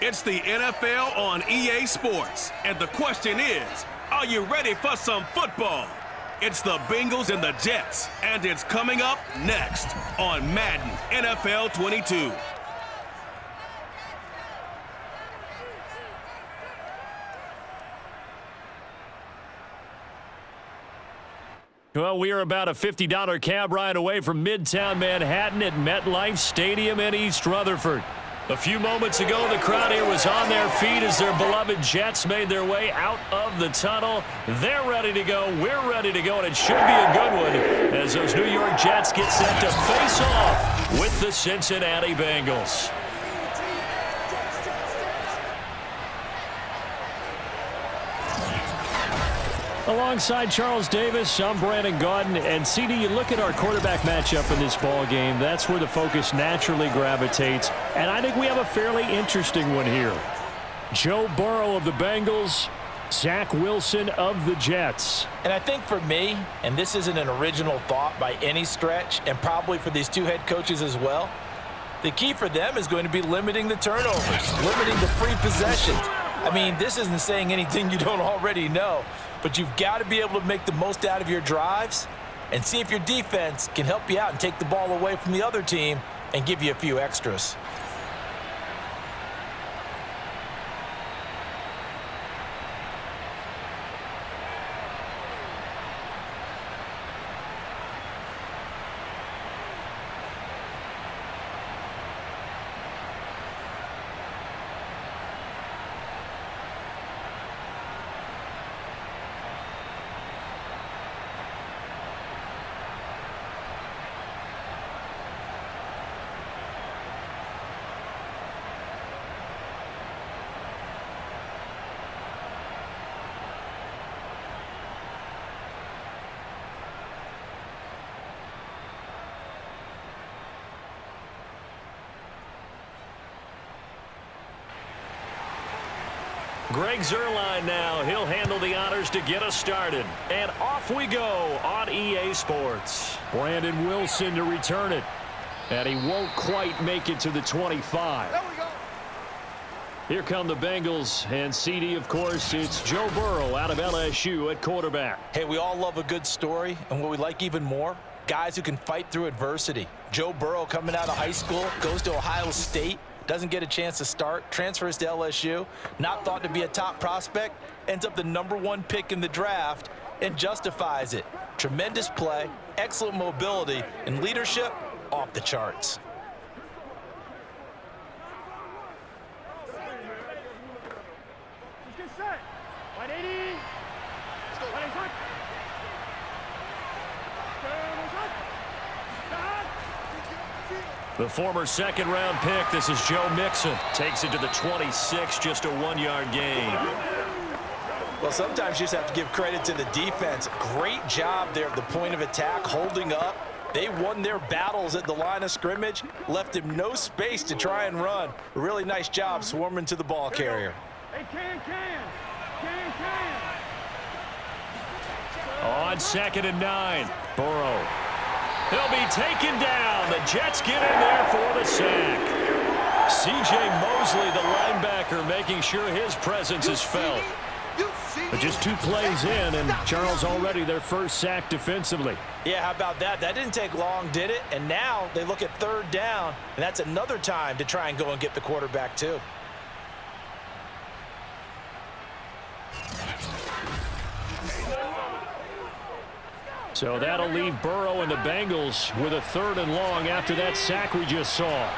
It's the NFL on EA Sports, and the question is, are you ready for some football? It's the Bengals and the Jets, and it's coming up next on Madden NFL 22. Well, we are about a $50 cab ride away from Midtown Manhattan at MetLife Stadium in East Rutherford. A few moments ago, the crowd here was on their feet as their beloved Jets made their way out of the tunnel. They're ready to go. We're ready to go, and it should be a good one as those New York Jets get set to face off with the Cincinnati Bengals. Alongside Charles Davis, I'm Brandon Gaudin. And CD, you look at our quarterback matchup in this ball game, that's where the focus naturally gravitates. And I think we have a fairly interesting one here. Joe Burrow of the Bengals, Zach Wilson of the Jets. And I think for me, and this isn't an original thought by any stretch, and probably for these two head coaches as well, the key for them is going to be limiting the turnovers, limiting the free possessions. I mean, this isn't saying anything you don't already know, but you've got to be able to make the most out of your drives and see if your defense can help you out and take the ball away from the other team and give you a few extras. Greg Zuerlein now. He'll handle the honors to get us started. And off we go on EA Sports. Brandon Wilson to return it. And he won't quite make it to the 25. There we go. Here come the Bengals. And CD, of course, it's Joe Burrow out of LSU at quarterback. Hey, we all love a good story, and what we like even more, guys who can fight through adversity. Joe Burrow coming out of high school, goes to Ohio State, doesn't get a chance to start, transfers to LSU, not thought to be a top prospect, ends up the #1 pick in the draft, and justifies it. Tremendous play, excellent mobility, and leadership off the charts. Let's get set. 180. Let's go. 180. The former second-round pick, this is Joe Mixon. Takes it to the 26, just a 1-yard gain. Well, sometimes you just have to give credit to the defense. Great job there at the point of attack, holding up. They won their battles at the line of scrimmage, left him no space to try and run. A really nice job swarming to the ball carrier. Hey, can. On 2nd and 9, Burrow. He'll be taken down. The Jets get in there for the sack. C.J. Mosley, the linebacker, making sure his presence is felt. But just 2 plays in, and Charles already their first sack defensively. Yeah, how about that? That didn't take long, did it? And now they look at 3rd down, and that's another time to try and go and get the quarterback too. So that'll leave Burrow and the Bengals with a 3rd and long after that sack we just saw.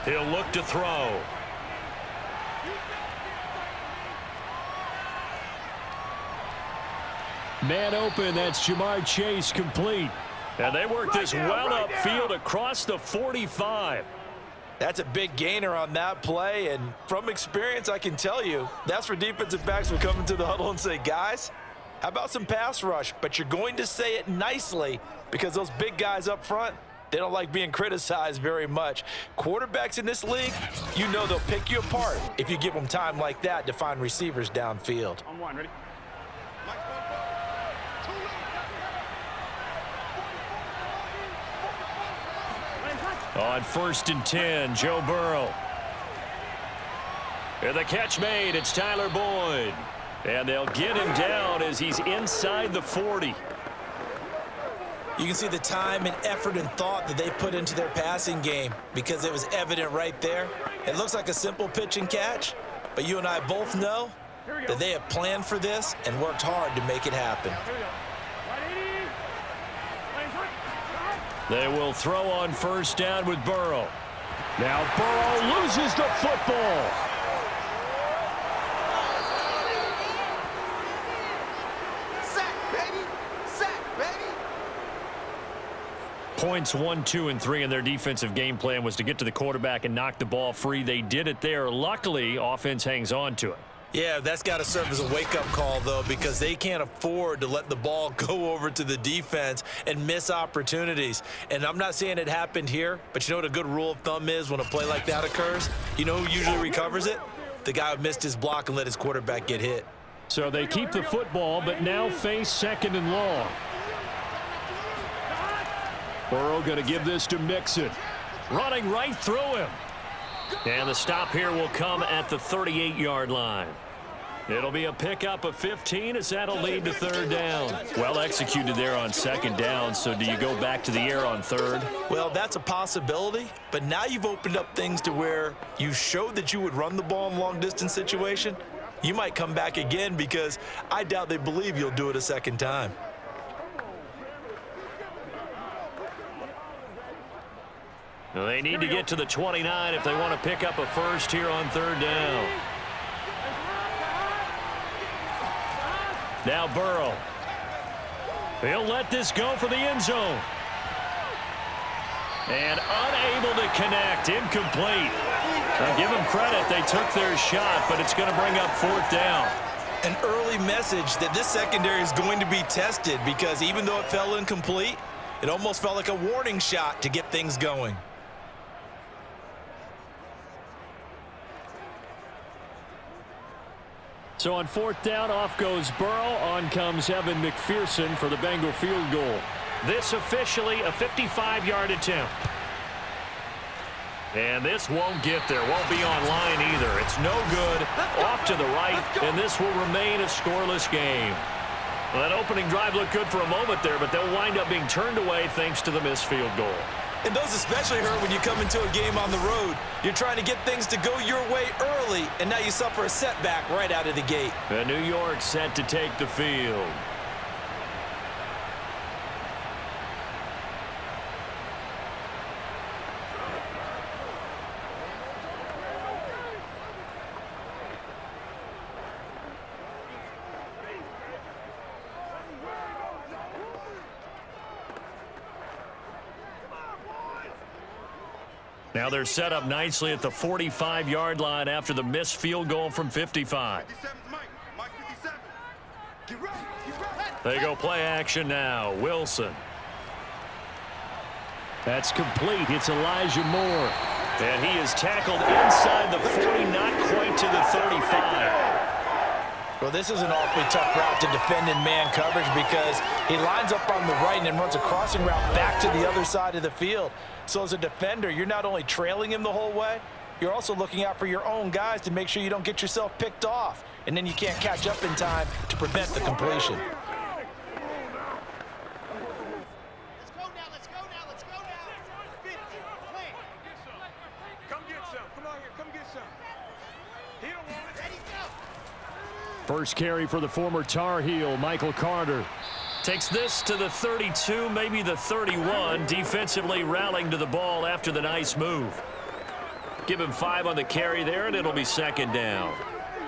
He'll look to throw. Man open, that's Jamar Chase complete. And they work this well upfield across the 45. That's a big gainer on that play, and from experience, I can tell you, that's where defensive backs will come into the huddle and say, guys, how about some pass rush? But you're going to say it nicely because those big guys up front, they don't like being criticized very much. Quarterbacks in this league, you know they'll pick you apart if you give them time like that to find receivers downfield. On 1, ready? On 1st and 10, Joe Burrow. And the catch made. It's Tyler Boyd. And they'll get him down as he's inside the 40. You can see the time and effort and thought that they put into their passing game because it was evident right there. It looks like a simple pitch and catch, but you and I both know that they have planned for this and worked hard to make it happen. They will throw on 1st down with Burrow. Now Burrow loses the football. Points 1, 2, and 3 in their defensive game plan was to get to the quarterback and knock the ball free. They did it there. Luckily, offense hangs on to it. Yeah, that's got to serve as a wake-up call, though, because they can't afford to let the ball go over to the defense and miss opportunities. And I'm not saying it happened here, but you know what a good rule of thumb is when a play like that occurs? You know who usually recovers it? The guy who missed his block and let his quarterback get hit. So they keep the football, but now face 2nd and long. Burrow going to give this to Mixon. Running right through him. And the stop here will come at the 38-yard line. It'll be a pickup of 15 as that'll lead to 3rd down. Well executed there on 2nd down, so do you go back to the air on 3rd? Well, that's a possibility, but now you've opened up things to where you showed that you would run the ball in long-distance situation. You might come back again because I doubt they believe you'll do it a 2nd time. They need to get to the 29 if they want to pick up a 1st here on 3rd down. Now Burrow. He'll let this go for the end zone. And unable to connect. Incomplete. Now give them credit. They took their shot, but it's going to bring up 4th down. An early message that this secondary is going to be tested because even though it fell incomplete, it almost felt like a warning shot to get things going. So on 4th down, off goes Burrow. On comes Evan McPherson for the Bengal field goal. This officially a 55-yard attempt. And this won't get there. Won't be on line either. It's no good. Off to the right, and this will remain a scoreless game. Well, that opening drive looked good for a moment there, but they'll wind up being turned away thanks to the missed field goal. And those especially hurt when you come into a game on the road. You're trying to get things to go your way early, and now you suffer a setback right out of the gate. And New York set to take the field. Now they're set up nicely at the 45-yard line after the missed field goal from 55. They go play action now. Wilson. That's complete. It's Elijah Moore. And he is tackled inside the 40, not quite to the 35. Well, this is an awfully tough route to defend in man coverage because he lines up on the right and then runs a crossing route back to the other side of the field. So as a defender, you're not only trailing him the whole way, you're also looking out for your own guys to make sure you don't get yourself picked off. And then you can't catch up in time to prevent the completion. First carry for the former Tar Heel, Michael Carter. Takes this to the 32, maybe the 31. Defensively rallying to the ball after the nice move. Give him 5 on the carry there, and it'll be 2nd down.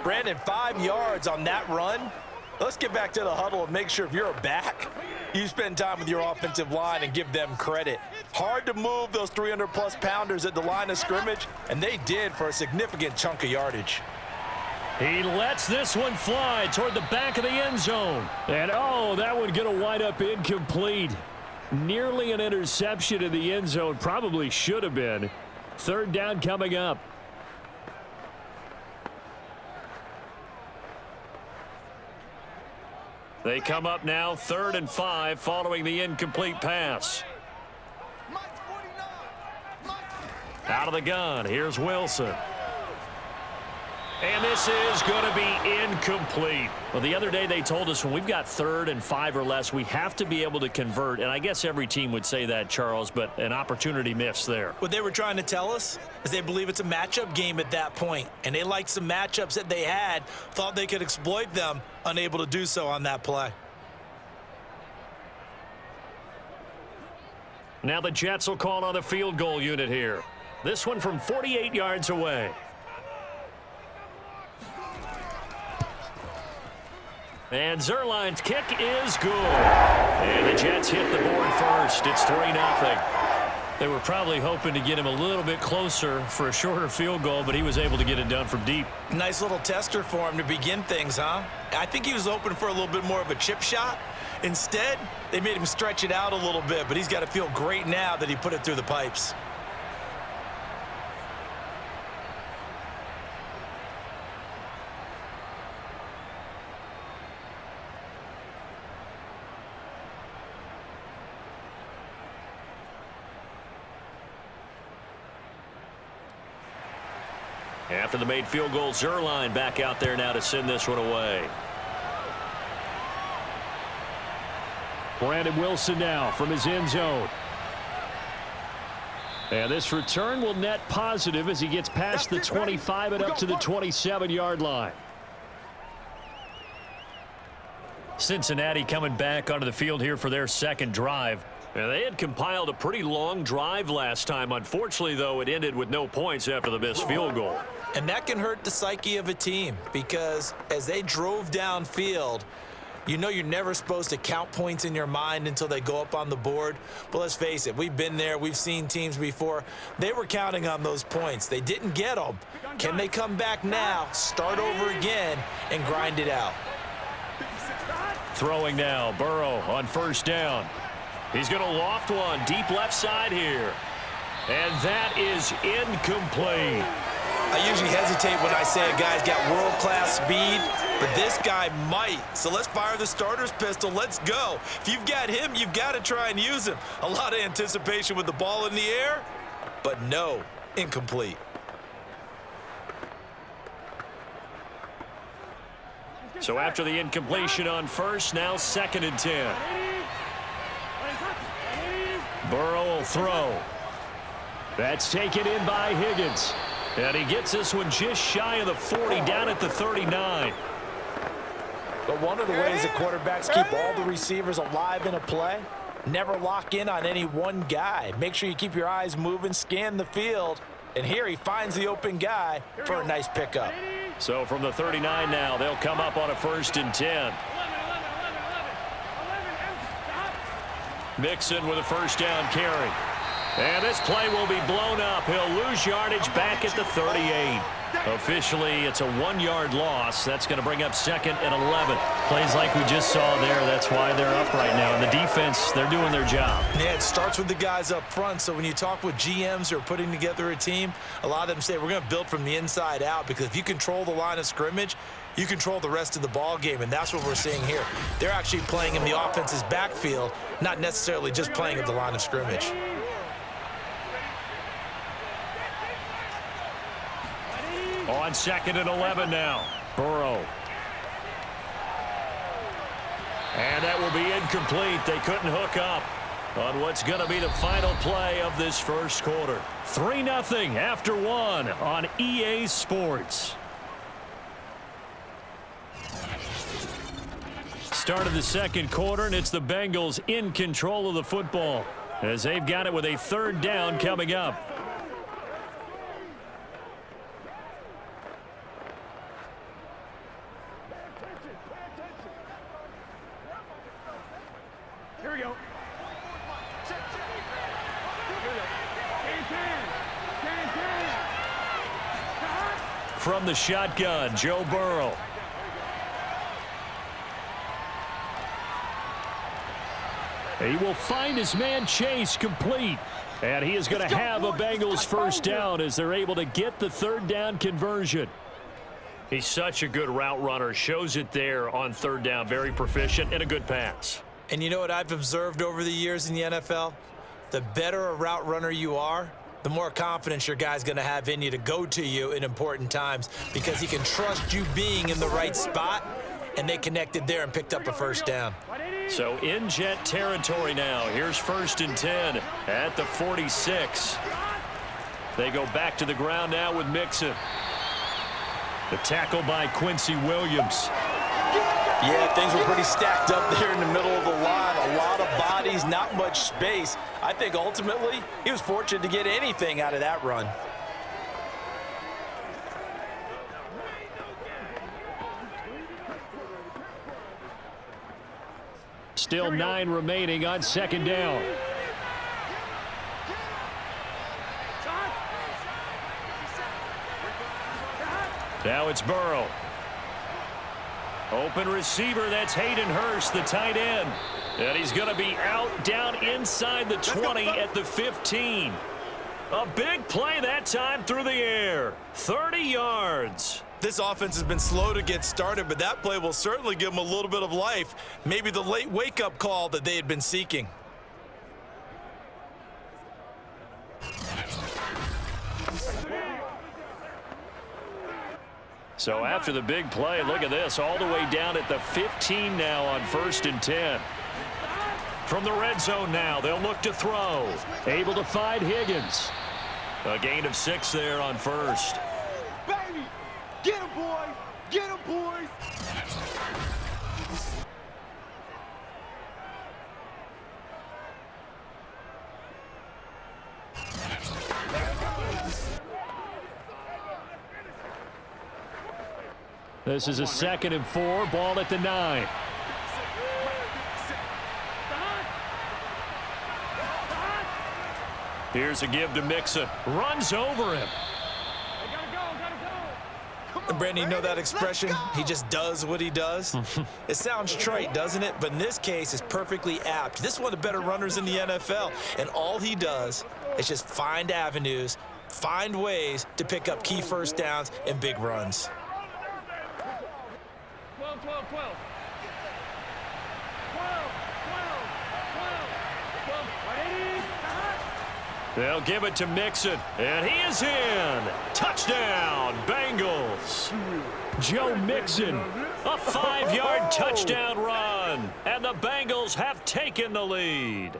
Brandon, 5 yards on that run. Let's get back to the huddle and make sure if you're a back, you spend time with your offensive line and give them credit. Hard to move those 300-plus pounders at the line of scrimmage, and they did for a significant chunk of yardage. He lets this one fly toward the back of the end zone. And, oh, that one going to wind up incomplete. Nearly an interception in the end zone. Probably should have been. 3rd down coming up. They come up now 3rd and 5 following the incomplete pass. Out of the gun, here's Wilson. And this is going to be incomplete. Well, the other day they told us when we've got 3rd and 5 or less, we have to be able to convert. And I guess every team would say that, Charles, but an opportunity missed there. What they were trying to tell us is they believe it's a matchup game at that point. And they liked some matchups that they had, thought they could exploit them, unable to do so on that play. Now the Jets will call on the field goal unit here. This one from 48 yards away. And Zerline's kick is good. And the Jets hit the board first. It's 3-0. They were probably hoping to get him a little bit closer for a shorter field goal, but he was able to get it done from deep. Nice little tester for him to begin things, huh? I think he was hoping for a little bit more of a chip shot. Instead, they made him stretch it out a little bit, but he's got to feel great now that he put it through the pipes. After the made field goal, Zerline back out there now to send this one away. Brandon Wilson now from his end zone. And this return will net positive as he gets past the 25 and up to the 27-yard line. Cincinnati coming back onto the field here for their second drive. And they had compiled a pretty long drive last time. Unfortunately, though, it ended with no points after the missed field goal. And that can hurt the psyche of a team because as they drove downfield, you know you're never supposed to count points in your mind until they go up on the board. But let's face it, we've been there. We've seen teams before. They were counting on those points. They didn't get them. Can they come back now, start over again, and grind it out? Throwing now, Burrow on first down. He's going to loft one deep left side here. And that is incomplete. I usually hesitate when I say a guy's got world-class speed, but this guy might. So let's fire the starter's pistol. Let's go. If you've got him, you've got to try and use him. A lot of anticipation with the ball in the air, but no, incomplete. So after the incompletion on first, now 2nd and 10. Burrow will throw. That's taken in by Higgins. And he gets this one just shy of the 40, down at the 39. But one of the ways that quarterbacks keep all the receivers alive in a play, never lock in on any one guy. Make sure you keep your eyes moving, scan the field. And here he finds the open guy for a nice pickup. So from the 39 now, they'll come up on a 1st and 10. Mixon with a first down carry. And this play will be blown up. He'll lose yardage back at the 38. Officially, it's a 1-yard loss. That's going to bring up 2nd and 11. Plays like we just saw there. That's why they're up right now. And the defense, they're doing their job. Yeah, it starts with the guys up front. So when you talk with GMs who are putting together a team, a lot of them say we're going to build from the inside out, because if you control the line of scrimmage, you control the rest of the ball game, and that's what we're seeing here. They're actually playing in the offense's backfield, not necessarily just playing at the line of scrimmage. On 2nd and 11 now. Burrow. And that will be incomplete. They couldn't hook up on what's going to be the final play of this first quarter. 3-0 after 1 on EA Sports. Start of the second quarter, and it's the Bengals in control of the football as they've got it with a 3rd down coming up. Here we go. From the shotgun, Joe Burrow. He will find his man Chase complete. And he is going to have a Bengals first down as they're able to get the 3rd down conversion. He's such a good route runner. Shows it there on 3rd down. Very proficient and a good pass. And you know what I've observed over the years in the NFL? The better a route runner you are, the more confidence your guy's going to have in you to go to you in important times because he can trust you being in the right spot, and they connected there and picked up a first down. So in Jet territory now. Here's 1st and 10 at the 46. They go back to the ground now with Mixon. The tackle by Quincy Williams. Yeah, things were pretty stacked up there in the middle of the line. A lot of bodies, not much space. I think ultimately he was fortunate to get anything out of that run. Still 9 remaining on 2nd down. Now it's Burrow. Open receiver, that's Hayden Hurst, the tight end. And he's going to be out down inside the 20 at the 15. A big play that time through the air. 30 yards. This offense has been slow to get started, but that play will certainly give them a little bit of life. Maybe the late wake-up call that they had been seeking. So after the big play, look at this, all the way down at the 15 now on 1st and 10. From the red zone now, they'll look to throw. Able to find Higgins. A gain of 6 there on 1st. Baby, get him, boys. Get him, boys. This is a 2nd and 4, ball at the 9. Here's a give to Mixon. Runs over him. And Brandon, you know that expression? He just does what he does. It sounds trite, doesn't it? But in this case, it's perfectly apt. This is one of the better runners in the NFL. And all he does is just find avenues, find ways to pick up key first downs and big runs. 12, 12, 12. 12, 12, 12, 12. They'll give it to Mixon, and he is in. Touchdown, Bengals. Joe Mixon, a 5-yard touchdown run, and the Bengals have taken the lead.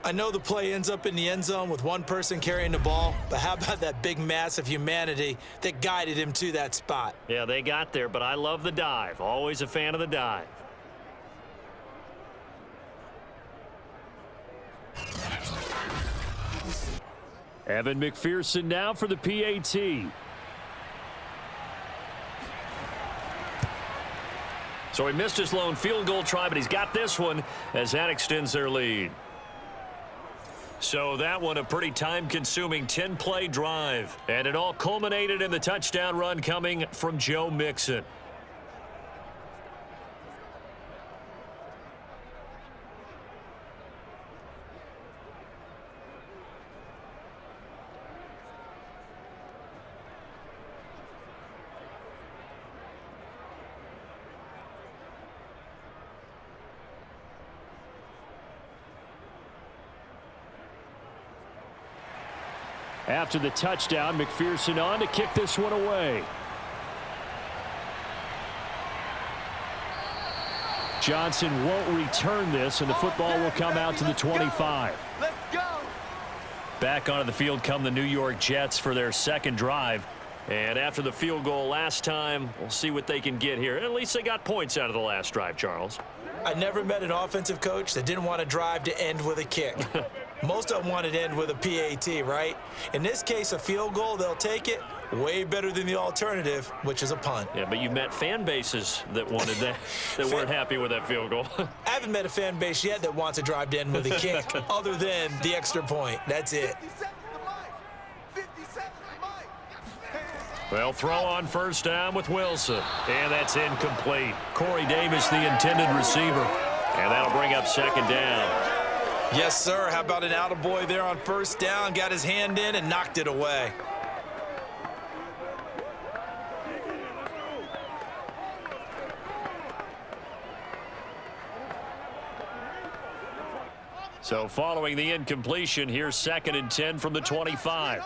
I know the play ends up in the end zone with one person carrying the ball, but how about that big mass of humanity that guided him to that spot? Yeah, they got there, but I love the dive. Always a fan of the dive. Evan McPherson now for the PAT. So he missed his lone field goal try, but he's got this one as that extends their lead. So that one a pretty time-consuming 10-play drive. And it all culminated in the touchdown run coming from Joe Mixon. After the touchdown, McPherson on to kick this one away. Johnson won't return this, and the football will come out to the 25. Let's go. Back onto the field come the New York Jets for their second drive. And after the field goal last time, we'll see what they can get here. At least they got points out of the last drive, Charles. I never met an offensive coach that didn't want to drive to end with a kick. Most of them wanted to end with a PAT, right? In this case, a field goal, they'll take it. Way better than the alternative, which is a punt. Yeah, but you met fan bases that wanted that, that weren't happy with that field goal. I haven't met a fan base yet that wants to drive to end with a kick other than the extra point. That's it. Well, throw on first down with Wilson. And that's incomplete. Corey Davis, the intended receiver. And that'll bring up second down. Yes, sir. How about an attaboy there on first down? Got his hand in and knocked it away. So following the incompletion, here's 2nd and 10 from the 25.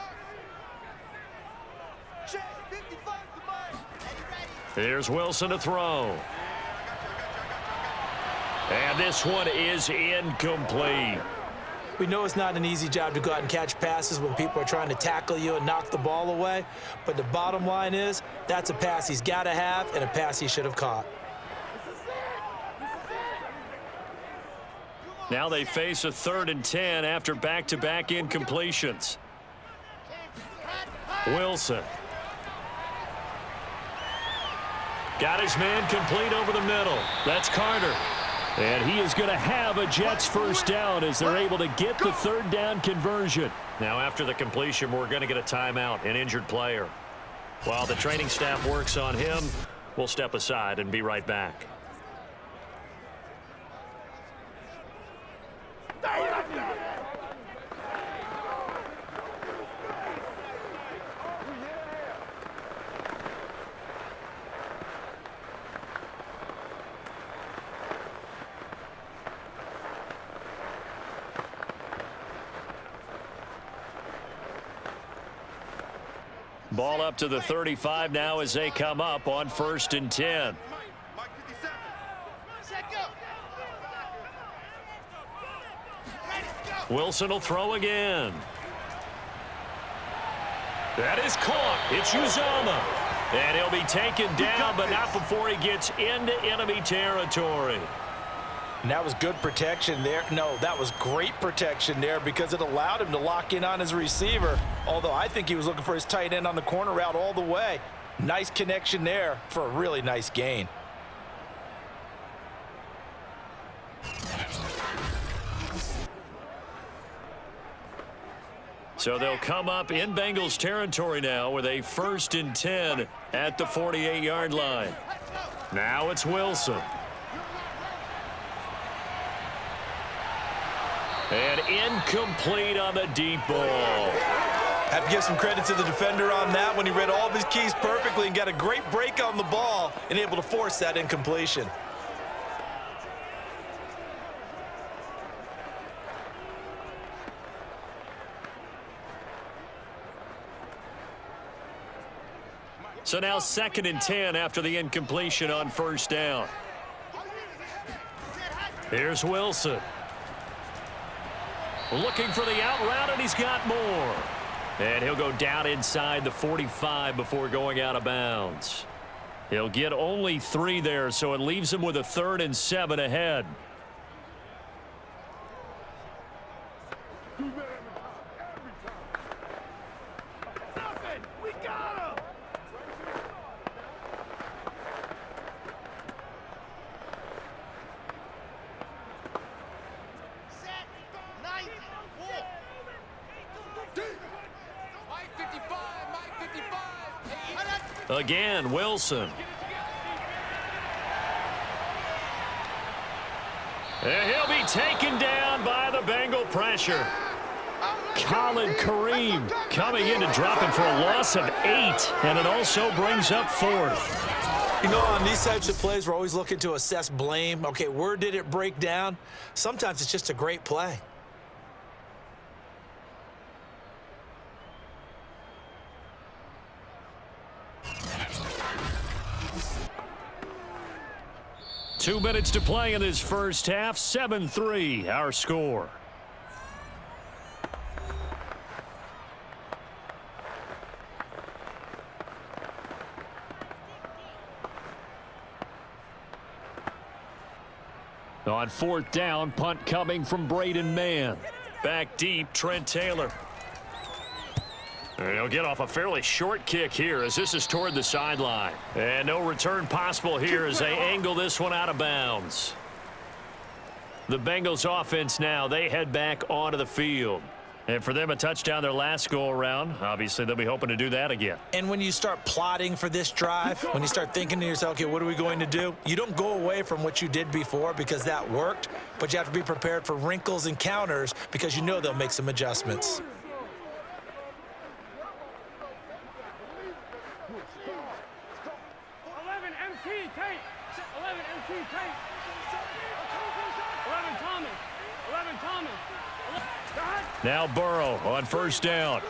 Here's Wilson to throw. And this one is incomplete. We know it's not an easy job to go out and catch passes when people are trying to tackle you and knock the ball away. But the bottom line is, that's a pass he's got to have and a pass he should have caught. Now they face a 3rd and 10 after back-to-back incompletions. Wilson. Got his man complete over the middle. That's Carter. And he is going to have a Jets first down as they're able to get the 3rd down conversion. Now after the completion, we're going to get a timeout, an injured player. While the training staff works on him, we'll step aside and be right back. Ball up to the 35 now as they come up on 1st and 10. Wilson will throw again. That is caught. It's Uzomah. And he'll be taken down, but not before he gets into enemy territory. And that was good protection there. No, that was great protection there because it allowed him to lock in on his receiver. Although I think he was looking for his tight end on the corner route all the way. Nice connection there for a really nice gain. So they'll come up in Bengals territory now with a 1st and 10 at the 48-yard line. Now it's Wilson. And incomplete on the deep ball. Have to give some credit to the defender on that when he read all of his keys perfectly and got a great break on the ball and able to force that incompletion. So now 2nd and 10 after the incompletion on 1st down. Here's Wilson. Looking for the out route, and he's got more. And he'll go down inside the 45 before going out of bounds. He'll get only 3 there, so it leaves him with a 3rd and 7 ahead. Again, Wilson. And he'll be taken down by the Bengal pressure. Khalid Kareem coming in to drop him for a loss of 8, and it also brings up 4th. You know, on these types of plays, we're always looking to assess blame. Okay, where did it break down? Sometimes it's just a great play. Two minutes to play in this first half. 7-3, our score. On 4th down, punt coming from Braden Mann. Back deep, Trent Taylor. And he'll get off a fairly short kick here as this is toward the sideline. And no return possible here as they angle this one out of bounds. The Bengals offense now, they head back onto the field. And for them, a touchdown their last go-around. Obviously, they'll be hoping to do that again. And when you start plotting for this drive, when you start thinking to yourself, okay, what are we going to do? You don't go away from what you did before because that worked, but you have to be prepared for wrinkles and counters because you know they'll make some adjustments. Now Burrow on first down.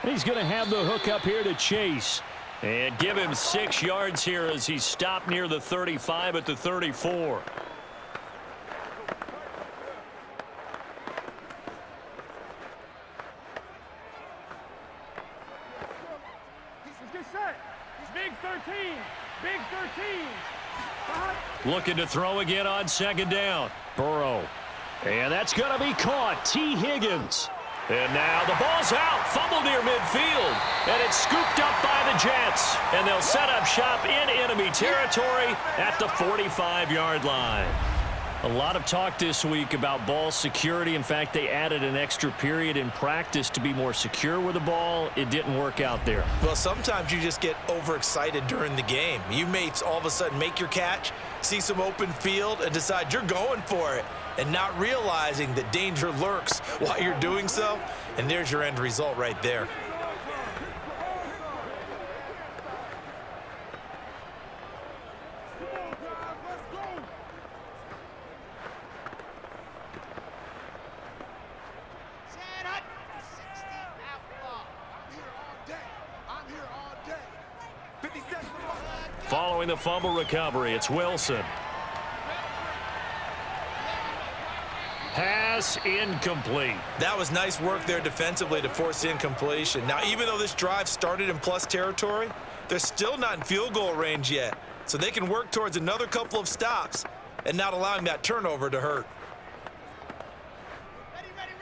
He's going to have the hook up here to Chase. And give him 6 yards here as he stopped near the 35 at the 34. Get set. Big 13. Big 13. Looking to throw again on second down. Burrow. And that's going to be caught. T. Higgins. And now the ball's out. Fumble near midfield. And it's scooped up by the Jets. And they'll set up shop in enemy territory at the 45-yard line. A lot of talk this week about ball security. In fact, they added an extra period in practice to be more secure with the ball. It didn't work out there. Well, sometimes you just get overexcited during the game. You may all of a sudden make your catch, see some open field, and decide you're going for it, and not realizing that danger lurks while you're doing so. And there's your end result right there. Following the fumble recovery, it's Wilson. Pass incomplete. That was nice work there defensively to force the incompletion. Now, even though this drive started in plus territory, they're still not in field goal range yet. So they can work towards another couple of stops and not allowing that turnover to hurt.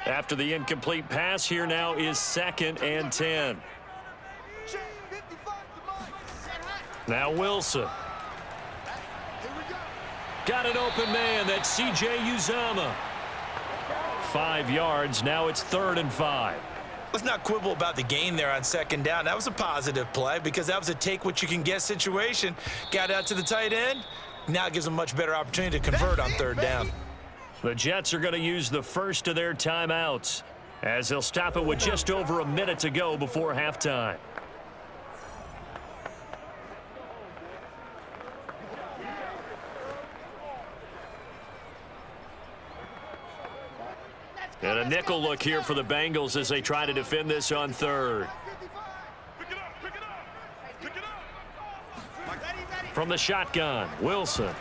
After the incomplete pass, here now is 2nd and 10. Now Wilson. Got an open man. That's C.J. Uzomah. 5 yards. Now it's 3rd and 5. Let's not quibble about the gain there on second down. That was a positive play because that was a take-what-you-can-get situation. Got out to the tight end. Now it gives them a much better opportunity to convert on 3rd down. The Jets are going to use the first of their timeouts as they'll stop it with just over a minute to go before halftime. And a nickel look here for the Bengals as they try to defend this on 3rd. From the shotgun, Wilson.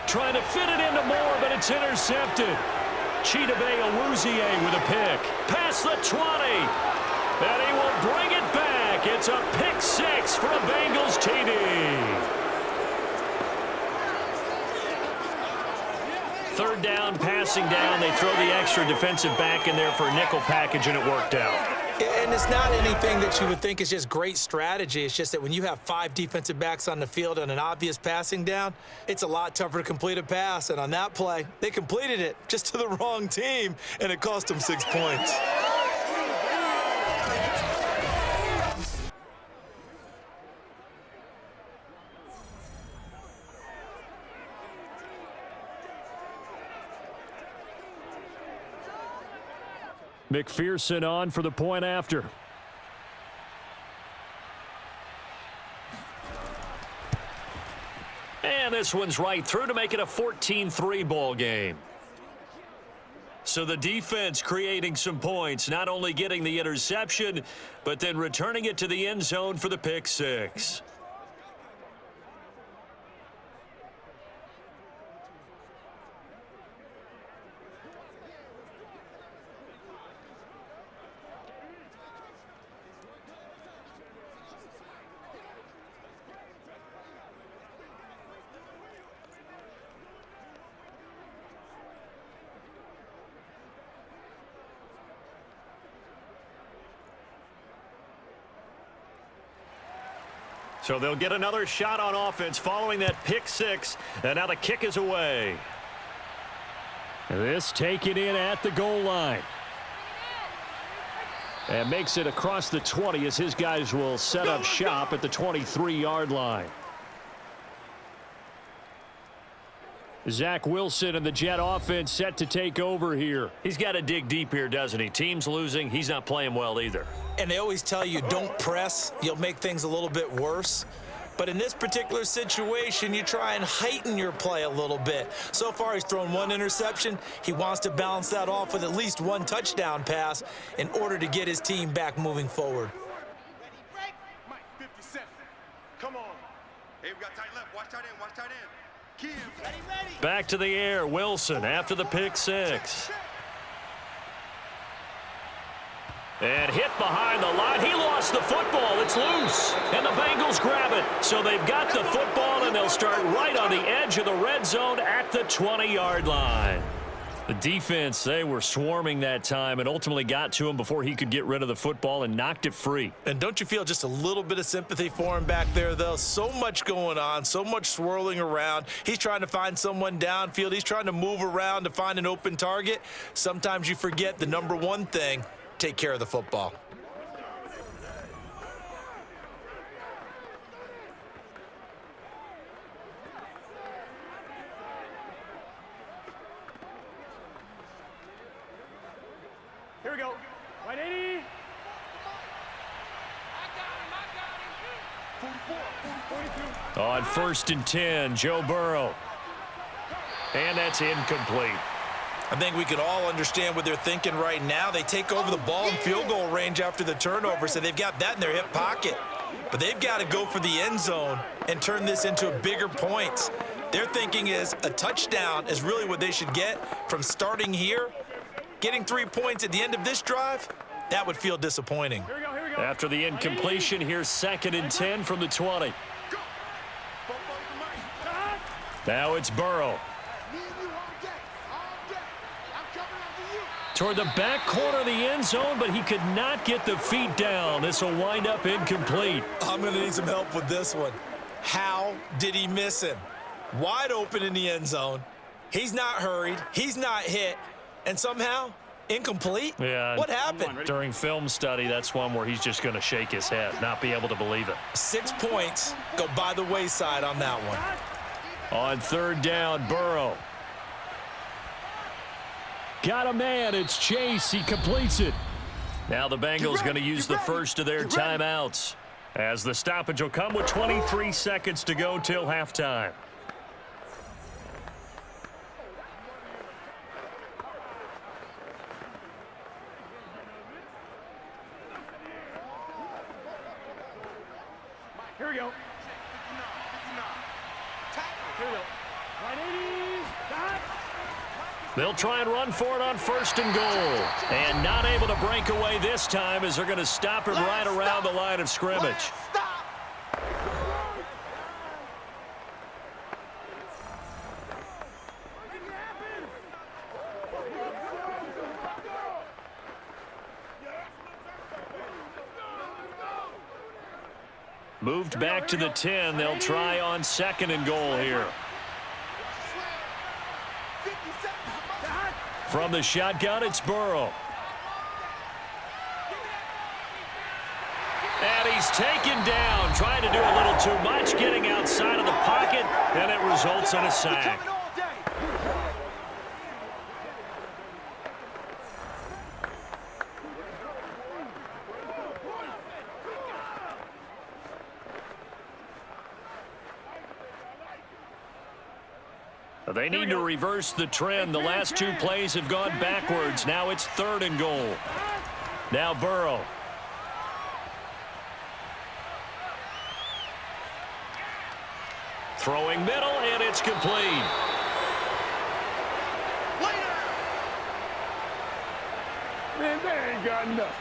Trying to fit it into Moore, but it's intercepted. Chidobe Awuzie with a pick. Past the 20. And he will bring it back. It's a pick 6 for a Bengals TD. 3rd down, passing down. They throw the extra defensive back in there for a nickel package, and it worked out. And it's not anything that you would think is just great strategy. It's just that when you have 5 defensive backs on the field on an obvious passing down, it's a lot tougher to complete a pass. And on that play, they completed it just to the wrong team, and it cost them 6 points. McPherson on for the point after. And this one's right through to make it a 14-3 ball game. So the defense creating some points, not only getting the interception, but then returning it to the end zone for the pick 6. So they'll get another shot on offense following that pick 6. And now the kick is away. This taken in at the goal line. And makes it across the 20 as his guys will set up shop at the 23-yard line. Zach Wilson and the Jet offense set to take over here. He's got to dig deep here, doesn't he? Team's losing. He's not playing well either. And they always tell you don't press. You'll make things a little bit worse. But in this particular situation, you try and heighten your play a little bit. So far, he's thrown one interception. He wants to balance that off with at least one touchdown pass in order to get his team back moving forward. Mike, 57. Come on. Hey, we got tight left. Watch tight end. Watch tight end. Kim. Ready, ready. Back to the air, Wilson after the pick six. And hit behind the line. He lost the football. It's loose. And the Bengals grab it. So they've got the football, and they'll start right on the edge of the red zone at the 20-yard line. The defense, they were swarming that time and ultimately got to him before he could get rid of the football and knocked it free. And don't you feel just a little bit of sympathy for him back there, though? So much going on, so much swirling around. He's trying to find someone downfield. He's trying to move around to find an open target. Sometimes you forget the number one thing: take care of the football. Here we go. 180. 42. On 1st and 10, Joe Burrow. And that's incomplete. I think we can all understand what they're thinking right now. They take over the ball in field goal range after the turnover, so they've got that in their hip pocket. But they've got to go for the end zone and turn this into bigger points. Their thinking is a touchdown is really what they should get from starting here. Getting 3 points at the end of this drive, that would feel disappointing. Here we go, here we go. After the incompletion, here's 2nd and 10 from the 20. Now it's Burrow. Toward the back corner of the end zone, but he could not get the feet down. This will wind up incomplete. I'm going to need some help with this one. How did he miss him? Wide open in the end zone. He's not hurried. He's not hit. And somehow, incomplete? Yeah. What happened? During film study, that's one where he's just going to shake his head, not be able to believe it. 6 points go by the wayside on that one. On 3rd down, Burrow. Got a man. It's Chase. He completes it. Now the Bengals going to use the first of their timeouts, as the stoppage will come with 23 seconds to go till halftime. Here we go. Here we go. 180. Got. They'll try and run for it on 1st and goal. And not able to break away this time, as they're going to stop him right around the line of scrimmage. Moved back to the 10. They'll try on 2nd and goal here. From the shotgun, it's Burrow. And he's taken down, trying to do a little too much, getting outside of the pocket, and it results in a sack. They need to reverse the trend. The last 2 plays have gone backwards. Now it's 3rd and goal. Now Burrow. Throwing middle, and it's complete. Man, they ain't got nothing.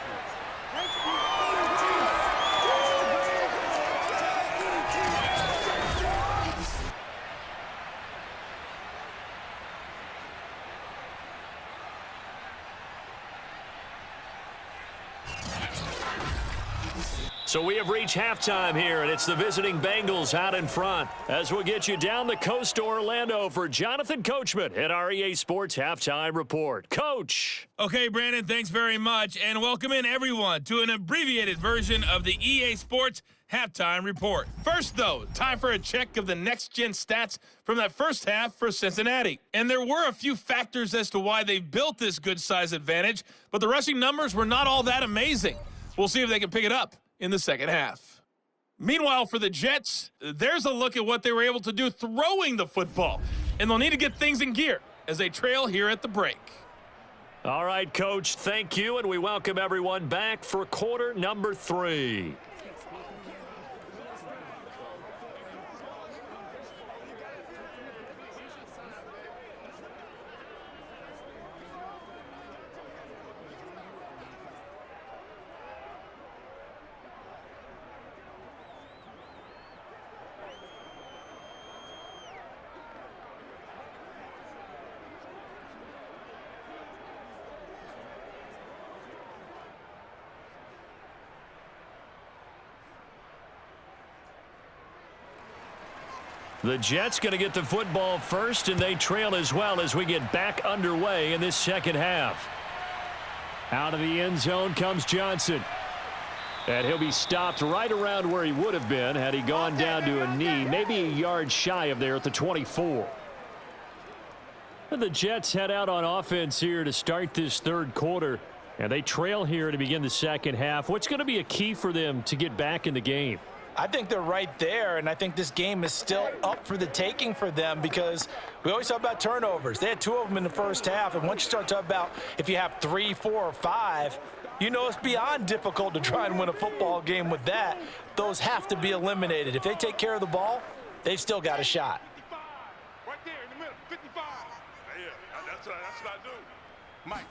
So we have reached halftime here, and it's the visiting Bengals out in front. As we'll get you down the coast to Orlando for Jonathan Coachman at our EA Sports Halftime Report. Coach. Okay, Brandon, thanks very much, and welcome in everyone to an abbreviated version of the EA Sports Halftime Report. First, though, time for a check of the next-gen stats from that first half for Cincinnati. And there were a few factors as to why they built this good-size advantage, but the rushing numbers were not all that amazing. We'll see if they can pick it up in the second half. Meanwhile, for the Jets, there's a look at what they were able to do throwing the football. And they'll need to get things in gear as they trail here at the break. All right, Coach, thank you, and we welcome everyone back for quarter number 3. The Jets going to get the football first, and they trail as well as we get back underway in this second half. Out of the end zone comes Johnson. And he'll be stopped right around where he would have been had he gone down to a knee, maybe a yard shy of there at the 24. And the Jets head out on offense here to start this third quarter, and they trail here to begin the second half. What's going to be a key for them to get back in the game? I think they're right there, and I think this game is still up for the taking for them because we always talk about turnovers. They had 2 of them in the first half, and once you start talking about if you have 3, 4, or 5, you know it's beyond difficult to try and win a football game with that. Those have to be eliminated. If they take care of the ball, they've still got a shot. 55. Right there in the middle, 55. Yeah, that's what I do. Mike.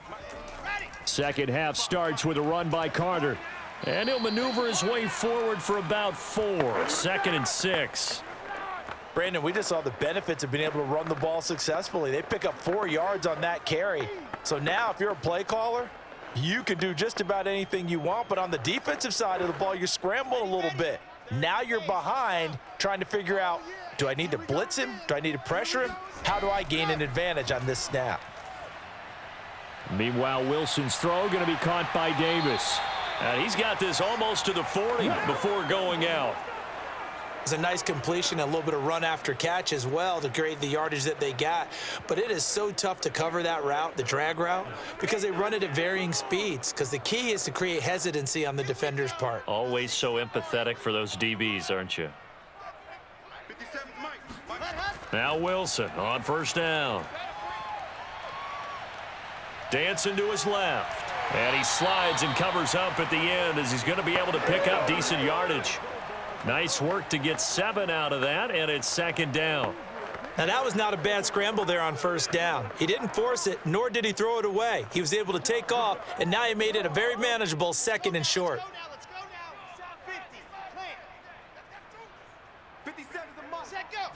Ready. Second half starts with a run by Carter. And he'll maneuver his way forward for about 4. Second and 6. Brandon, we just saw the benefits of being able to run the ball successfully. They pick up 4 yards on that carry. So now if you're a play caller, you can do just about anything you want. But on the defensive side of the ball, you scramble a little bit. Now you're behind trying to figure out, do I need to blitz him? Do I need to pressure him? How do I gain an advantage on this snap? Meanwhile, Wilson's throw going to be caught by Davis. And he's got this almost to the 40 before going out. It's a nice completion, a little bit of run after catch as well to create the yardage that they got. But it is so tough to cover that route, the drag route, because they run it at varying speeds. Because the key is to create hesitancy on the defender's part. Always so empathetic for those DBs, aren't you? 57, Mike. Now Wilson on first down. Dancing to his left. And he slides and covers up at the end as he's going to be able to pick up decent yardage. Nice work to get 7 out of that, and it's second down. Now, that was not a bad scramble there on first down. He didn't force it, nor did he throw it away. He was able to take off, and now he made it a very manageable second and short. Let's go now. 50. 57 is the mark. Set go.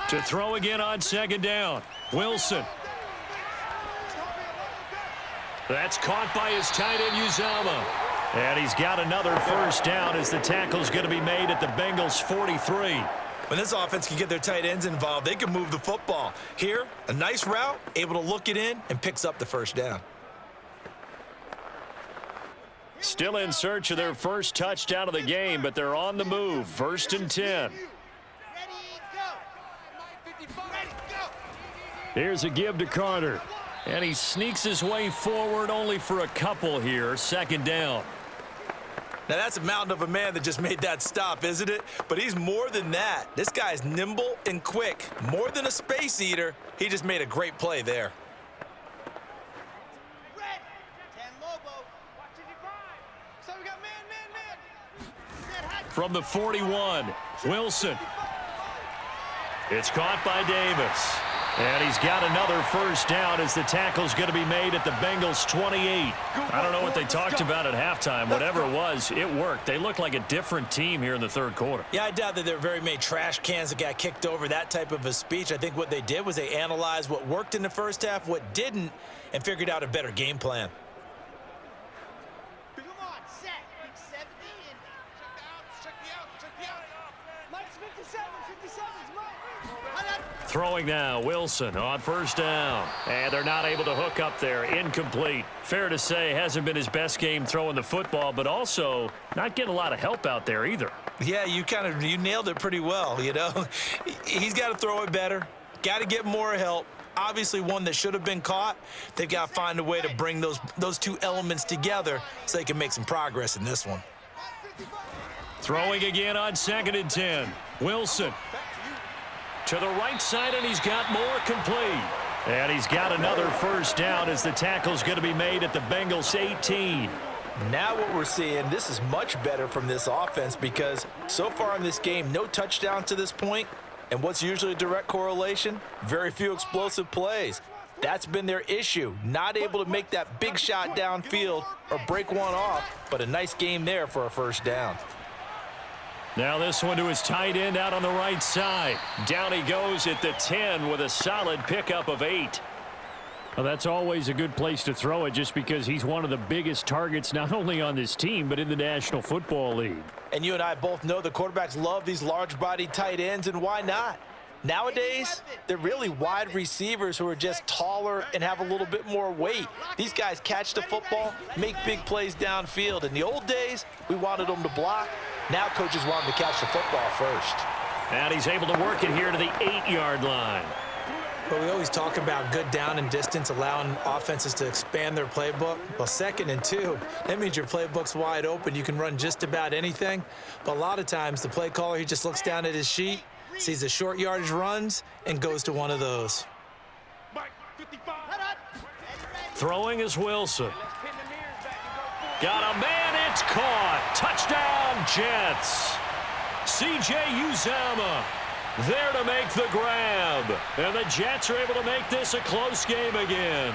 To throw again on second down. Wilson. That's caught by his tight end, Uzama. And he's got another first down as the tackle's going to be made at the Bengals' 43. When this offense can get their tight ends involved, they can move the football. Here, a nice route, able to look it in, and picks up the first down. Still in search of their first touchdown of the game, but they're on the move. First and 10. Here's a give to Carter. And he sneaks his way forward only for a couple here. Second down. Now, that's a mountain of a man that just made that stop, isn't it? But he's more than that. This guy's nimble and quick. More than a space eater. He just made a great play there. From the 41, Wilson. It's caught by Davis. And he's got another first down as the tackle's going to be made at the Bengals' 28. I don't know what they talked about at halftime. Whatever it was, it worked. They look like a different team here in the third quarter. Yeah, I doubt that there were very many trash cans that got kicked over, that type of a speech. I think what they did was they analyzed what worked in the first half, what didn't, and figured out a better game plan. Come on, set. 70 and check me out. Mike's 57, 57's Mike. Throwing now, Wilson on first down. And they're not able to hook up there. Incomplete. Fair to say, hasn't been his best game throwing the football, but also not getting a lot of help out there either. Yeah, you nailed it pretty well, you know. He's got to throw it better. Got to get more help. Obviously one that should have been caught. They've got to find a way to bring those two elements together so they can make some progress in this one. Throwing again on 2nd and 10. Wilson to the right side, and he's got more complete. And he's got another first down as the tackle's going to be made at the Bengals 18. Now what we're seeing, this is much better from this offense because so far in this game, no touchdowns to this point. And what's usually a direct correlation? Very few explosive plays. That's been their issue. Not able to make that big shot downfield or break one off, but a nice game there for a first down. Now this one to his tight end out on the right side. Down he goes at the 10 with a solid pickup of 8. Well, that's always a good place to throw it just because he's one of the biggest targets not only on this team but in the National Football League. And you and I both know the quarterbacks love these large-bodied tight ends, and why not? Nowadays, they're really wide receivers who are just taller and have a little bit more weight. These guys catch the football, make big plays downfield. In the old days, we wanted them to block. Now coaches want them to catch the football first. And he's able to work it here to the 8-yard line. But we always talk about good down and distance, allowing offenses to expand their playbook. Well, 2nd and 2, that means your playbook's wide open. You can run just about anything. But a lot of times, the play caller, he just looks down at his sheet, sees the short yardage runs, and goes to one of those. Throwing is Wilson. Got a man, it's caught. Touchdown, Jets. C.J. Uzomah there to make the grab. And the Jets are able to make this a close game again.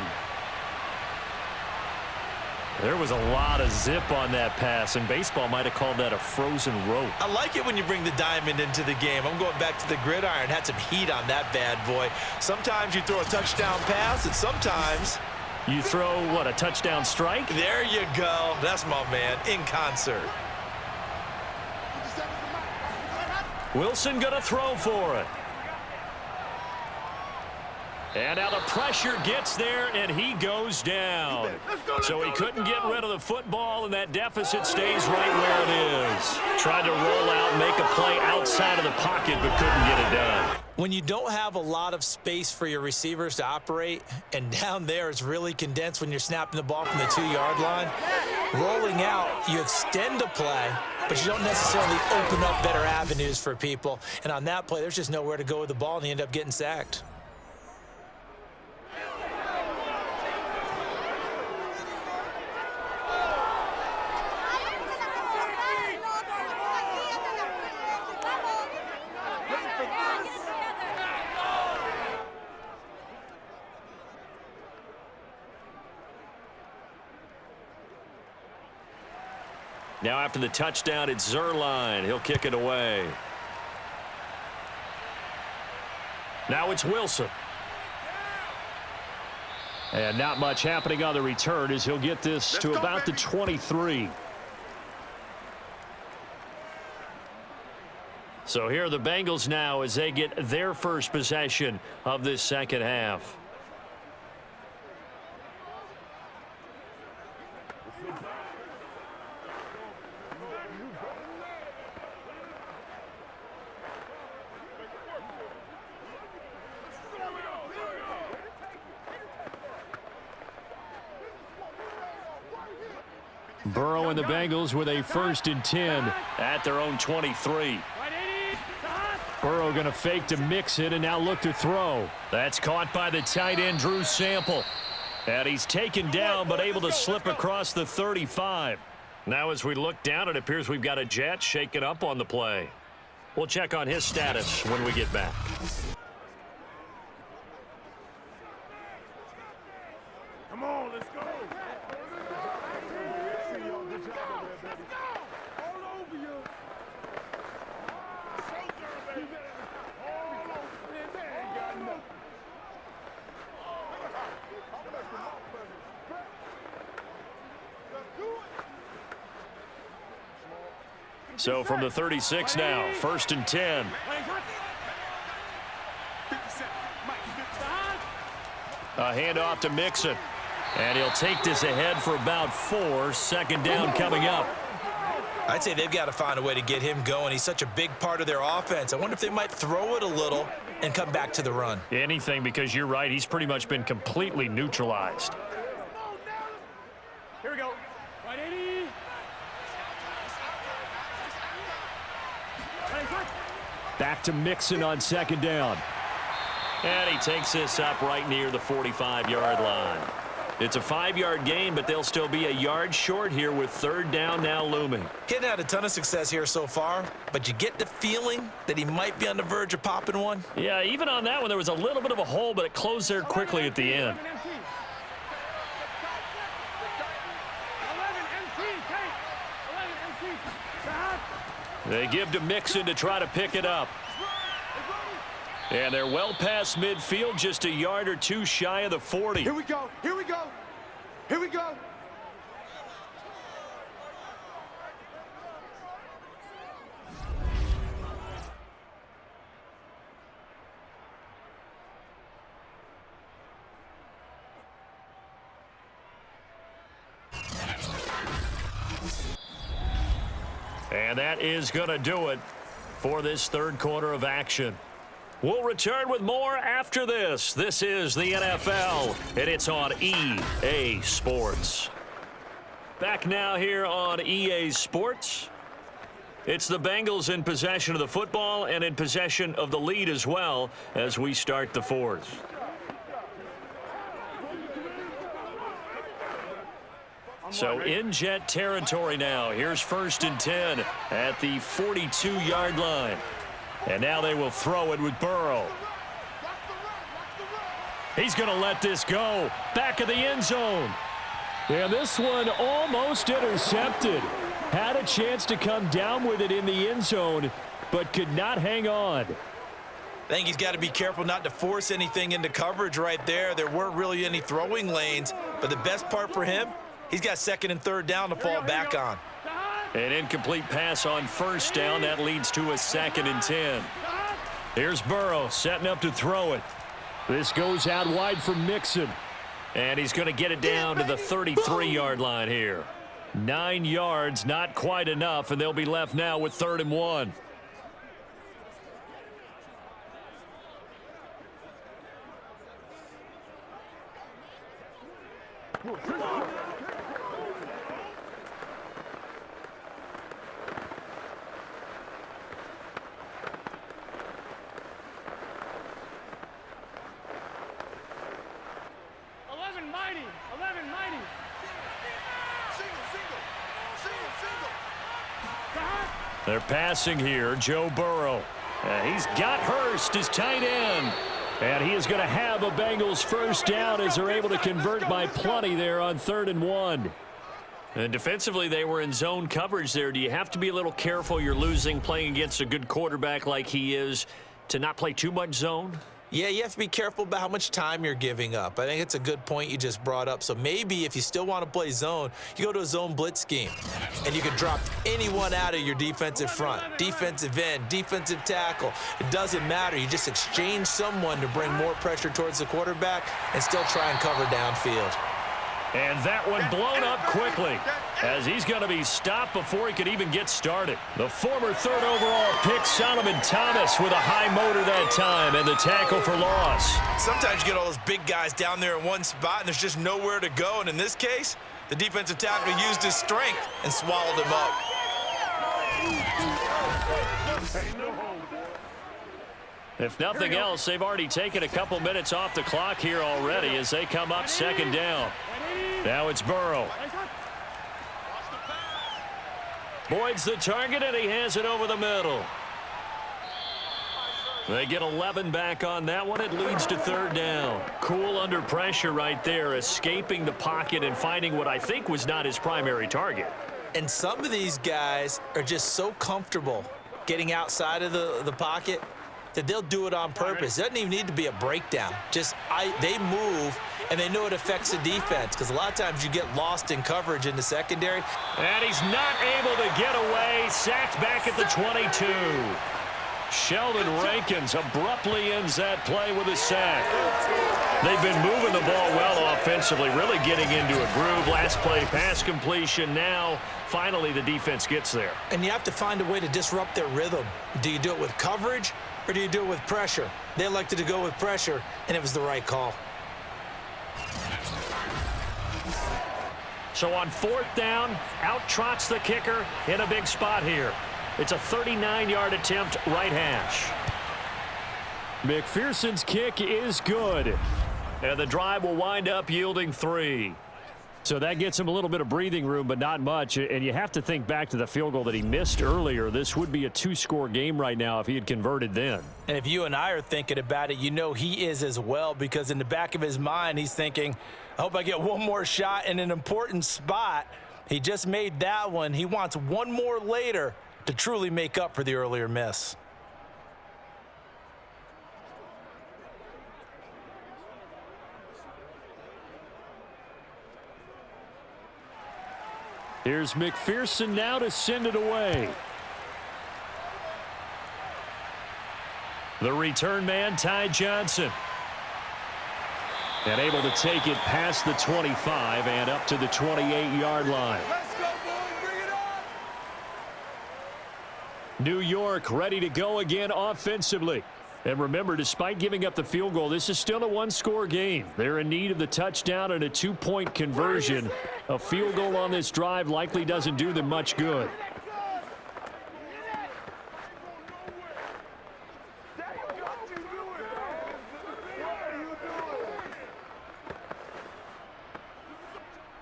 There was a lot of zip on that pass, and baseball might have called that a frozen rope. I like it when you bring the diamond into the game. I'm going back to the gridiron. Had some heat on that bad boy. Sometimes you throw a touchdown pass, and sometimes you throw, what, a touchdown strike? There you go. That's my man, in concert. Wilson going to throw for it. And now the pressure gets there, and he goes down. So he couldn't get rid of the football, and that deficit stays right where it is. Tried to roll out, make a play outside of the pocket, but couldn't get it done. When you don't have a lot of space for your receivers to operate, and down there it's really condensed when you're snapping the ball from the 2-yard line, rolling out, you extend the play, but you don't necessarily open up better avenues for people. And on that play, there's just nowhere to go with the ball, and you end up getting sacked. Now after the touchdown, it's Zerline. He'll kick it away. Now it's Wilson. And not much happening on the return as he'll get this to about the 23. So here are the Bengals now as they get their first possession of this second half. Burrow and the Bengals with a 1st and 10 at their own 23. Burrow going to fake to mix it and now look to throw. That's caught by the tight end, Drew Sample. And he's taken down but able to slip across the 35. Now as we look down, it appears we've got a Jet shaken up on the play. We'll check on his status when we get back. Come on, let's go. So from the 36 now, 1st and 10. A handoff to Mixon. And he'll take this ahead for about 4. 2nd down coming up. I'd say they've got to find a way to get him going. He's such a big part of their offense. I wonder if they might throw it a little and come back to the run. Anything, because you're right. He's pretty much been completely neutralized. Here we go. Right 80. Back to Mixon on second down. And he takes this up right near the 45-yard line. It's a 5-yard gain, but they'll still be a yard short here with third down now looming. He hadn't had a ton of success here so far, but you get the feeling that he might be on the verge of popping one. Yeah, even on that one, there was a little bit of a hole, but it closed there quickly at the end. They give to Mixon to try to pick it up. And they're well past midfield, just a yard or two shy of the 40. Here we go. Here we go. Here we go. And that is going to do it for this third quarter of action. We'll return with more after this. This is the NFL, and it's on EA Sports. Back now here on EA Sports. It's the Bengals in possession of the football and in possession of the lead as well as we start the fourth. So in Jet territory now. Here's 1st and 10 at the 42-yard line. And now they will throw it with Burrow. He's going to let this go. Back of the end zone. And this one almost intercepted. Had a chance to come down with it in the end zone, but could not hang on. I think he's got to be careful not to force anything into coverage right there. There weren't really any throwing lanes, but the best part for him, he's got 2nd and 3rd down to fall back on. An incomplete pass on 1st down. That leads to a 2nd and 10. Here's Burrow setting up to throw it. This goes out wide for Mixon. And he's going to get it down to the 33-yard line here. 9 yards, not quite enough, and they'll be left now with 3rd and 1. They're passing here, Joe Burrow. He's got Hurst, his tight end. And he is going to have a Bengals 1st down as they're able to convert by plenty there on 3rd and 1. And defensively, they were in zone coverage there. Do you have to be a little careful? You're losing playing against a good quarterback like he is to not play too much zone? Yeah, you have to be careful about how much time you're giving up. I think it's a good point you just brought up. So maybe if you still want to play zone, you go to a zone blitz scheme. And you can drop anyone out of your defensive front. Defensive end, defensive tackle. It doesn't matter. You just exchange someone to bring more pressure towards the quarterback and still try and cover downfield. And that one blown up quickly as he's going to be stopped before he could even get started. The former 3rd overall pick, Solomon Thomas, with a high motor that time, and the tackle for loss. Sometimes you get all those big guys down there in one spot, and there's just nowhere to go. And in this case, the defensive tackle used his strength and swallowed him up. If nothing else, they've already taken a couple minutes off the clock here already as they come up 2nd down. Now it's Burrow. Boyd's the target, and he has it over the middle. They get 11 back on that one. It leads to 3rd down. Cool under pressure right there, escaping the pocket and finding what I think was not his primary target. And some of these guys are just so comfortable getting outside of the pocket that they'll do it on purpose. It doesn't even need to be a breakdown. They move, and they know it affects the defense because a lot of times you get lost in coverage in the secondary. And he's not able to get away. Sacked back at the 22. Sheldon Rankins abruptly ends that play with a sack. They've been moving the ball well offensively, really getting into a groove. Last play, pass completion. Now, finally, the defense gets there. And you have to find a way to disrupt their rhythm. Do you do it with coverage, or do you do it with pressure? They elected to go with pressure, and it was the right call. So on 4th down, out trots the kicker in a big spot here. It's a 39-yard attempt, right hash. McPherson's kick is good. And the drive will wind up yielding 3. So that gets him a little bit of breathing room, but not much. And you have to think back to the field goal that he missed earlier. This would be a 2-score game right now if he had converted then. And if you and I are thinking about it, you know he is as well, because in the back of his mind, he's thinking, I hope I get one more shot in an important spot. He just made that one. He wants one more later to truly make up for the earlier miss. Here's McPherson now to send it away. The return man, Ty Johnson. And able to take it past the 25 and up to the 28-yard line. Let's go, boys. Bring it on. New York ready to go again offensively. And remember, despite giving up the field goal, this is still a 1-score game. They're in need of the touchdown and a 2-point conversion. A field goal on this drive likely doesn't do them much good.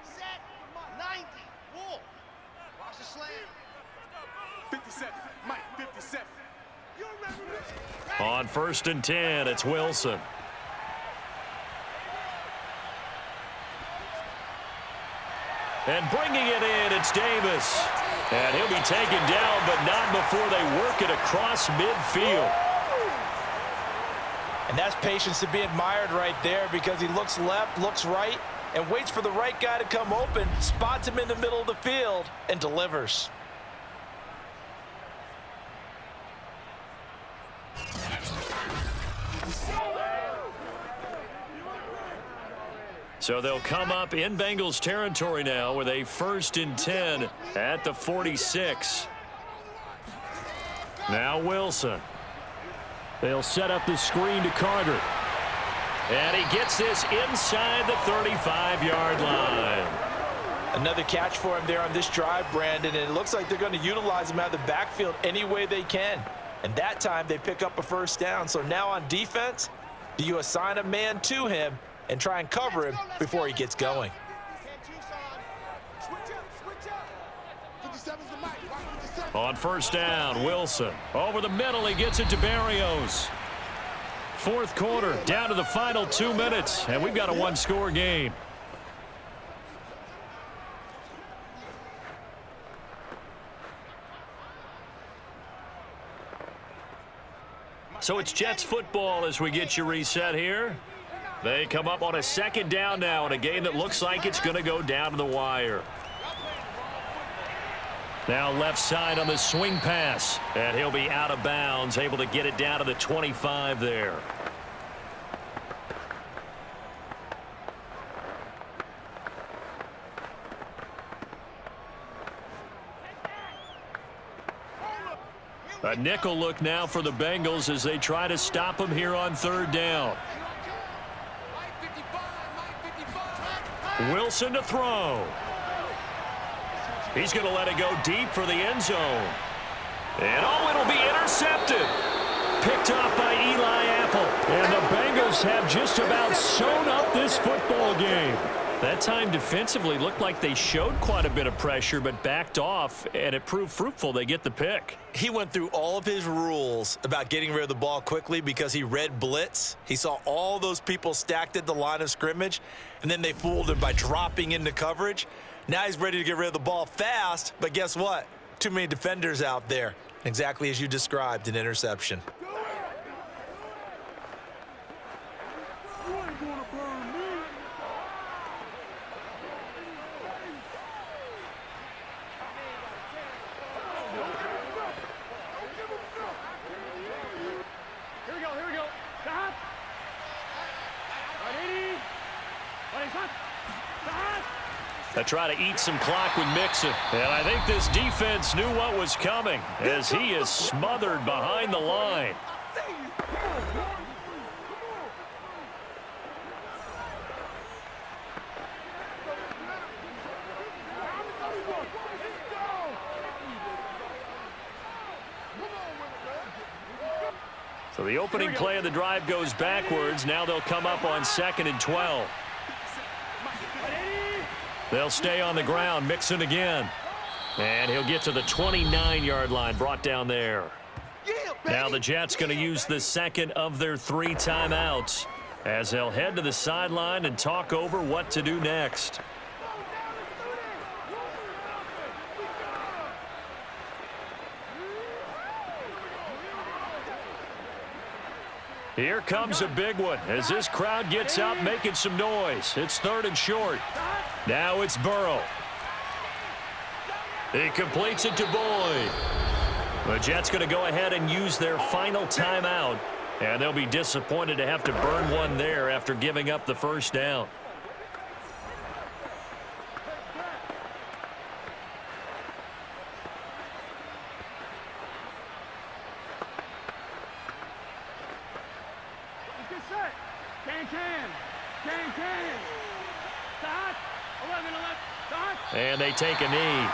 Set. 90. Wolf. Watch the slant. 57. Mike, 57. You remember me? On 1st and 10, it's Wilson. And bringing it in, it's Davis. And he'll be taken down, but not before they work it across midfield. And that's patience to be admired right there, because he looks left, looks right, and waits for the right guy to come open, spots him in the middle of the field, and delivers. So they'll come up in Bengals territory now with a 1st and 10 at the 46. Now Wilson. They'll set up the screen to Carter. And he gets this inside the 35-yard line. Another catch for him there on this drive, Brandon, and it looks like they're going to utilize him out of the backfield any way they can. And that time they pick up a 1st down. So now on defense, do you assign a man to him and try and cover him before he gets going? On 1st down, Wilson. Over the middle, he gets it to Barrios. 4th quarter, down to the final 2 minutes, and we've got a 1-score game. So it's Jets football as we get you reset here. They come up on a 2nd down now in a game that looks like it's going to go down to the wire. Now left side on the swing pass, and he'll be out of bounds, able to get it down to the 25 there. A nickel look now for the Bengals as they try to stop him here on 3rd down. Wilson to throw. He's going to let it go deep for the end zone. And oh, it'll be intercepted. Picked off by Eli Apple. And the Bengals have just about sewn up this football game. That time defensively looked like they showed quite a bit of pressure but backed off, and it proved fruitful. They get the pick. He went through all of his rules about getting rid of the ball quickly because he read blitz. He saw all those people stacked at the line of scrimmage, and then they fooled him by dropping into coverage. Now he's ready to get rid of the ball fast, but guess what? Too many defenders out there. Exactly as you described, an interception. They try to eat some clock with Mixon. And I think this defense knew what was coming as he is smothered behind the line. So the opening play of the drive goes backwards. Now they'll come up on 2nd and 12. They'll stay on the ground. Mixon again. And he'll get to the 29-yard line, brought down there. Now the Jets going to use the second of their 3 timeouts as they'll head to the sideline and talk over what to do next. Here comes a big one as this crowd gets up making some noise. It's 3rd and short. Now it's Burrow. He completes it to Boyd. The Jets going to go ahead and use their final timeout, and they'll be disappointed to have to burn one there after giving up the first down. And they take a knee.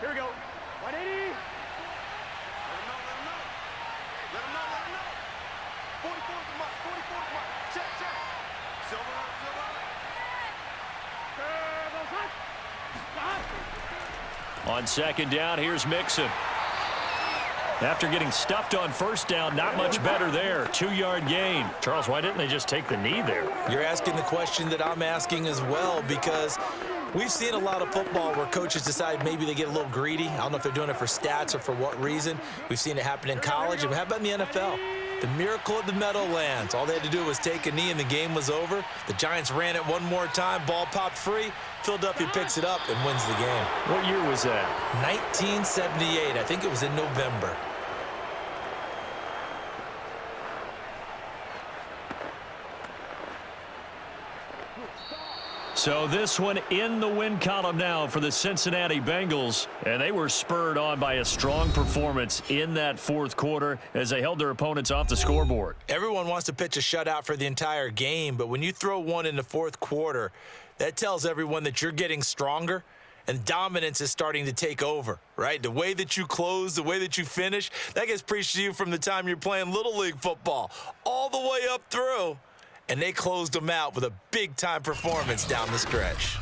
Here we go. 180. Let him know. 44's the mark. 44's the mark. Check. Silver. On 2nd down, here's Mixon. After getting stuffed on 1st down, not much better there. 2-yard gain. Charles, why didn't they just take the knee there? You're asking the question that I'm asking as well, because we've seen a lot of football where coaches decide maybe they get a little greedy. I don't know if they're doing it for stats or for what reason. We've seen it happen in college. And how about in the NFL? The miracle of the Meadowlands. All they had to do was take a knee and the game was over. The Giants ran it one more time. Ball popped free. Philadelphia picks it up and wins the game. What year was that? 1978. I think it was in November. So this one in the win column now for the Cincinnati Bengals, and they were spurred on by a strong performance in that 4th quarter as they held their opponents off the scoreboard. Everyone wants to pitch a shutout for the entire game, but when you throw one in the 4th quarter, that tells everyone that you're getting stronger and dominance is starting to take over, right? The way that you close, the way that you finish, that gets preached to you from the time you're playing Little League football all the way up through. And they closed them out with a big-time performance down the stretch.